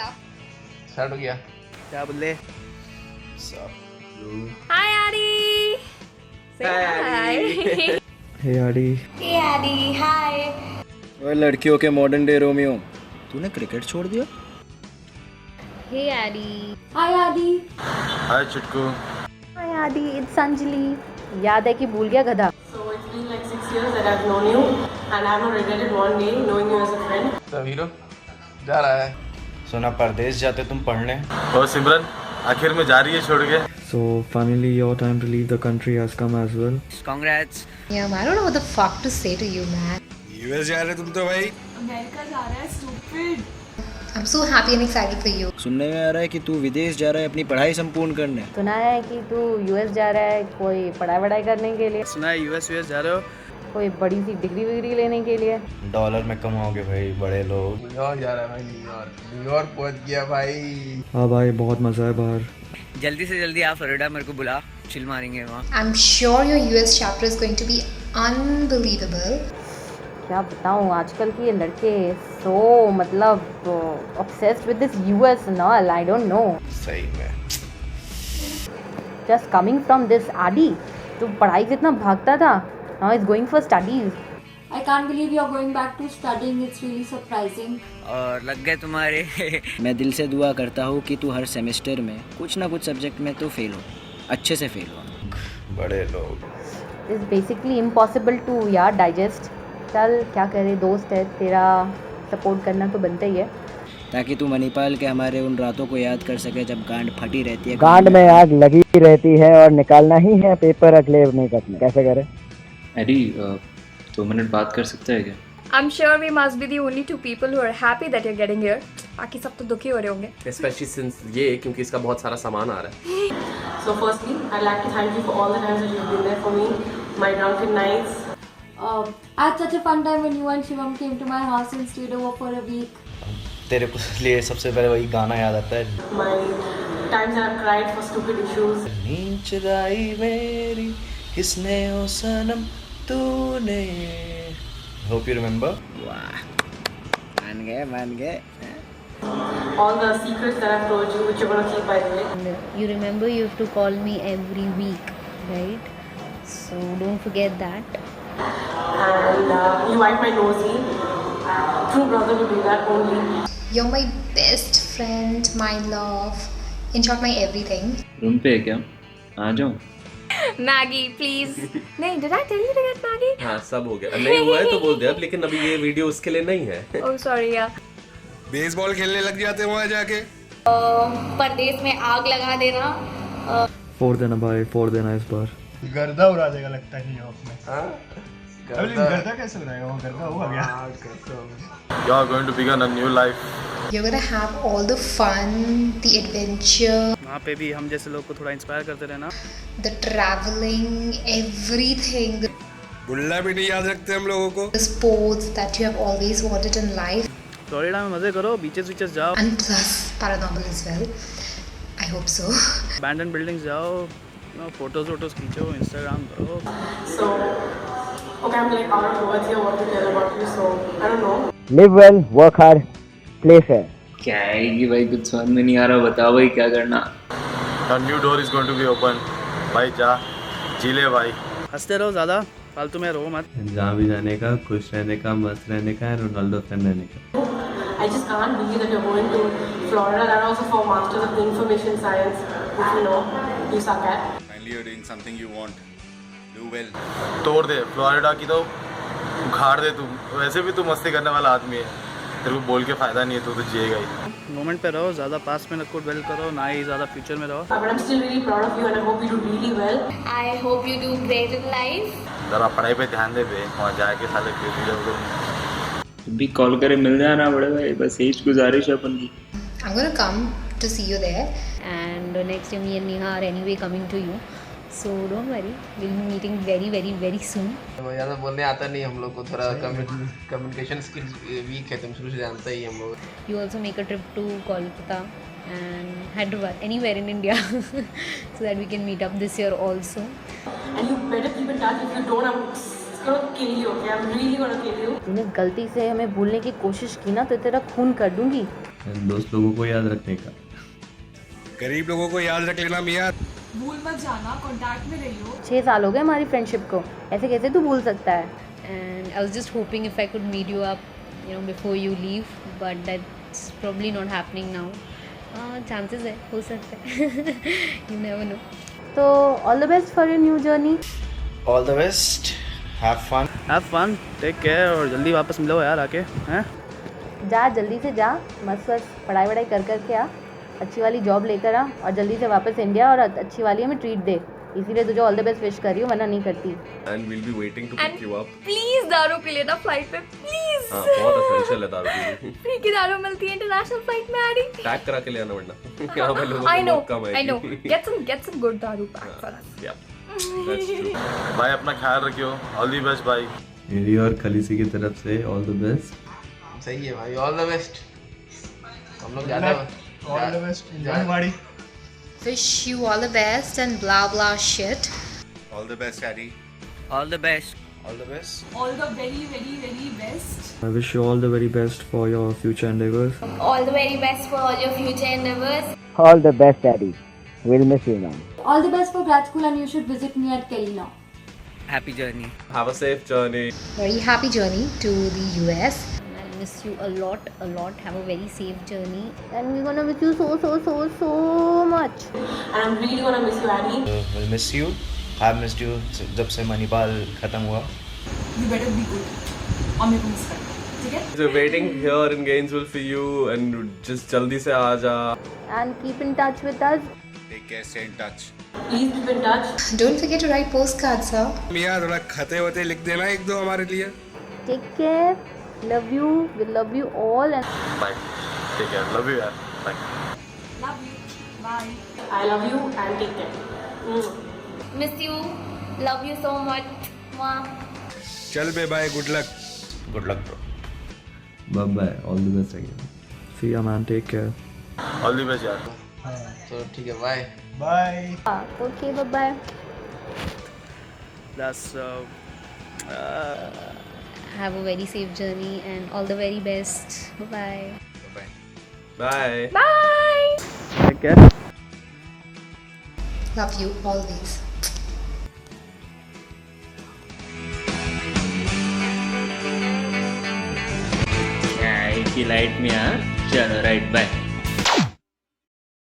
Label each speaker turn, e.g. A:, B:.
A: Start हो गया।
B: क्या बोले?
C: Hi Adi. Say hi.
B: हे आड़ी।
C: Hey Adi. Hi.
D: ओए लड़कियों के मॉडर्न डे रोमियो, तूने क्रिकेट छोड़ दिया?
C: Hey Adi. Hi Adi.
A: Hi चिटकू।
C: Hi Adi. It's Anjali. याद है कि भूल गया गधा?
E: So it's been like 6 years that I've known you, and I've not regretted one day knowing you as a friend.
A: सब हीरो जा रहा है।
D: सुना परदेश जाते तुम पढ़ने।
A: और सिमरन आखिर में जा रही है छोड़ के।
B: So finally your time to leave the country has come as well.
D: Congrats.
C: Yeah, I don't know what the fuck to say to you, man.
D: US जा रहे तुम तो भाई।
E: America जा रहा है, stupid.
C: I'm so happy and excited for you.
D: सुनने में आ रहा है कि तू विदेश जा रहा है अपनी पढ़ाई संपूर्ण करने।
C: सुना है कि तू यूएस जा रहा है कोई पढ़ाई करने के लिए,
B: सुना है यूएस जा रहे हो?
C: कोई बड़ी सी डिग्री लेने के लिए।
D: डॉलर में कमाओगे भाई बड़े लोग।
A: न्यूयॉर्क जा रहा है भाई। न्यूयॉर्क पहुंच गया भाई।
B: हाँ भाई बहुत मज़ा है बाहर।
F: जल्दी से जल्दी आ फ्लोरिडा, मेरे को बुला, चिल मारेंगे वहाँ।
C: I'm sure your US chapter is going to be unbelievable. क्या बताऊँ आजकल के ये लड़के मतलब obsessed with this US and all. I don't know.
A: सही में।
C: Just coming from this Adi, तो पढ़ाई से इतना भागता था, now he's going for studies.
G: I can't believe you're going back to studying. It's really surprising.
F: और लग गए तुम्हारे।
D: मैं दिल से दुआ करता हूँ कि तू हर सेमेस्टर में कुछ ना कुछ सब्जेक्ट में तो फेल हो, अच्छे से फेल हो।
A: बड़े लोग।
C: It's basically impossible to यार digest. चल क्या करे, दोस्त है तेरा, सपोर्ट करना तो बनता ही है।
D: ताकि तू मणिपाल के हमारे उन रातों को याद कर सके जब गांड फटी रहती है।
H: गांड में आग लगी रहती है और निकालना ही है पेपर अगले मेकअप में। कैसे करें?
I: एडी 2 मिनट बात कर सकते हैं क्या?
G: I'm sure we must be the only two people who are happy that you're getting here. बाकी सब तो दुखी हो रहे होंगे।
J: Especially since ये क्योंकि इसका बहुत सारा सामान आ रहा है।
E: So firstly, I'd like to thank you for all the times that you've been there for me, my drunken nights.
G: I had such a fun time when you and Shivam came to my house and stayed over for a week.
D: तेरे को लिए सबसे पहले वही गाना याद आता है।
E: My times that I've cried for stupid issues.
D: नींद चुराई मेरी किसने ओ सनम तूने। Hope you remember. वाह, मान गए।
E: All the secrets that I've told you, which you're gonna keep by the way.
C: And you remember you have to call me every week, right? So don't forget that.
E: And you wipe my nosy. True brother will do that only.
C: You're my best friend, my love. In short, my everything.
I: Room पे है क्या? आ जाओ।
G: Maggie, please. नहीं, did I tell you to get Maggie?
J: हाँ सब हो गया। नहीं हुआ है तो बोल दे अब, लेकिन अभी ये वीडियो उसके लिए नहीं है।
G: Oh sorry यार।
D: बेसबॉल खेलने लग जाते हैं वहाँ जाके।
G: परदेश में आग लगा देना।
B: फोड़ देना भाई, फोड़ देना इस बार।
A: गर्दा उड़ा देगा लगता है न्यूयॉर्क में। हाँ? गर्दा कैसे उड़ाएगा? वो गर्दा हुआ गया। You are going to begin a new life.
C: You're gonna have all the fun, the adventure,
B: वहाँ पे भी हम जैसे लोग को थोड़ा इंस्पायर करते रहना।
C: the traveling, everything,
D: बुल्ला भी नहीं याद रखते हम लोगों को।
C: the sports that you have always wanted in life,
B: Florida में मजे करो, बीचेस जाओ,
C: and plus paranormal as well. I hope so.
B: abandoned buildings जाओ, फोटोज खींचो, इंस्टाग्राम करो।
E: So, okay, I'm like out of words here what to tell about you. So I don't know.
H: Live well, work hard, play fair.
I: क्या है कि भाई कुछ समझ में नहीं आ रहा, बताओ भाई क्या करना।
A: A new door is going to be open. भाई जा, जी ले भाई।
B: हंसते रहो, ज़्यादा फालतू में रहो मत। जहाँ भी जाने का, खुश रहने का, मस्त रहने का, रोनाल्डो फैन रहने का।
E: I just can't believe that you're going to Florida, and also for Masters of Information Science, which you know you suck at.
D: Finally you're doing something you want. Do well.
A: तोड़ दे Florida की, तो उखाड़ दे तू। वैसे भी तू मस्ती करने वाला आदमी है, तेरे को बोल के फायदा नहीं है, तू तो जिएगा ही।
B: मोमेंट पे रहो, ज़्यादा पास में को डवेल करो, ना ही ज़्यादा फ्यूचर में रहो।
E: But I'm still really proud of you, and I hope you do really well.
G: I hope you do great in life.
A: जरा पढ़ाई पे ध्यान दे बे, वहाँ जाके साले क्रेजी जाओगे।
I: भी कॉल करे मिल जाना बड़े भाई, बस यही गुजारिश है अपन की।
C: I'm gonna come to see you there, and next year me and Neha are anyway coming to you. So don't worry, we'll be meeting very soon.
A: ज़्यादा बोलने आता नहीं हम लोग को, थोड़ा कम्युनिकेशन स्किल्स वीक है, तुम शुरू से जानते ही हम लोग।
C: You also make a trip to Kolkata and Hyderabad, anywhere in India, so that we can meet up this year also.
E: And you better keep in touch. If you don't, I'm It's gonna kill you, okay? I'm really gonna kill you.
C: तूने गलती से हमें भूलने की कोशिश की ना तो तेरा खून कर दूंगी।
B: दोस्त लोगों को याद रखने का।
A: गरीब लोगों को याद रख लेना मियां।
E: भूल मत जाना, कांटेक्ट में रहियो।
C: 6 साल हो गए हमारी फ्रेंडशिप को, ऐसे कैसे तू भूल सकता है?
K: And I was just hoping if I could meet you up, before you leave, but that's probably not happening now. Chances है, हो सकता है. You never know.
C: तो all the best for your new journey.
L: All the best. Have fun.
B: Have fun. Take care और जल्दी वापस मिलो यार आके, हैं?
C: जा जल्दी से जा, मस्त पढ़ाई वढ़ाई कर के आ, अच्छी वाली जॉब लेकर आ और जल्दी से वापस इंडिया और अच्छी वाली हमें ट्रीट दे। इसीलिए तुझे ऑल द बेस्ट विश कर रही हूँ, वरना नहीं करती।
J: And we'll be waiting to pick you up.
G: Please दारू पी लेना फ्लाइट पे, प्लीज।
J: हाँ बहुत essential है दारू पीनी।
G: फ्री की दारू मिलती है इंटरनेशनल फ्लाइट में आड़ी।
J: पैक करा के ले आना वरना यहाँ पे लोगों
G: I
J: को
G: know,
J: बहुत कम आएगी।
G: I know. Get some good दारू pack for us.
J: Yeah, that's true.
L: भाई अपना ख्याल रखियो। All the best भाई।
B: मेरी और खलीसी की तरफ से all the best.
L: सही है भाई। All the best। हम लोग जाते हैं।
A: All the best. जानवाड़ी।
C: Wish you all the best and blah blah shit.
L: All the best Harry।
F: All the best.
L: All the best।
E: All the very, very, very best.
B: I wish you all the very best for your future endeavors.
K: All the very best for all your future endeavors.
H: All the best, Daddy. We'll miss you, man.
E: All the best for grad school, and you should visit me at Kelly now.
F: Happy journey.
J: Have a safe journey.
C: Very happy journey to the US.
K: I miss you a lot. Have a very safe journey.
C: And we're gonna miss you so much.
E: And I'm really gonna miss you, Harry.
L: We'll miss you। I've missed you जब से मणिपाल खत्म हुआ।
E: You better be good. और मेरे को miss कर, ठीक है?
J: So waiting here in Gainesville for you and just जल्दी से आ जा।
C: And keep in touch with us.
L: Take care, stay in touch।
E: Please keep in touch.
C: Don't forget to write postcards, sir.
A: मियां थोड़ा खते वते लिख देना एक दो हमारे लिए।
C: Take care. Love you. We love you all. And
L: Bye। Take care। Love you यार। Bye।
E: Love you. Bye. I love you and take care.
K: Miss you. Love you so much. Mwah.
A: चल बे bye, good luck.
L: Good luck bro।
B: Bye bye. All the best again. See ya man. Take care.
L: All the best यार। तो ठीक है bye।
A: Bye.
C: okay, bye bye.
B: That's
K: Have a very safe journey and all the very best. Bye-bye.
J: Bye.
G: Bye.
B: take care.
C: Love you always.
I: एक ही light में हाँ चलो right bye.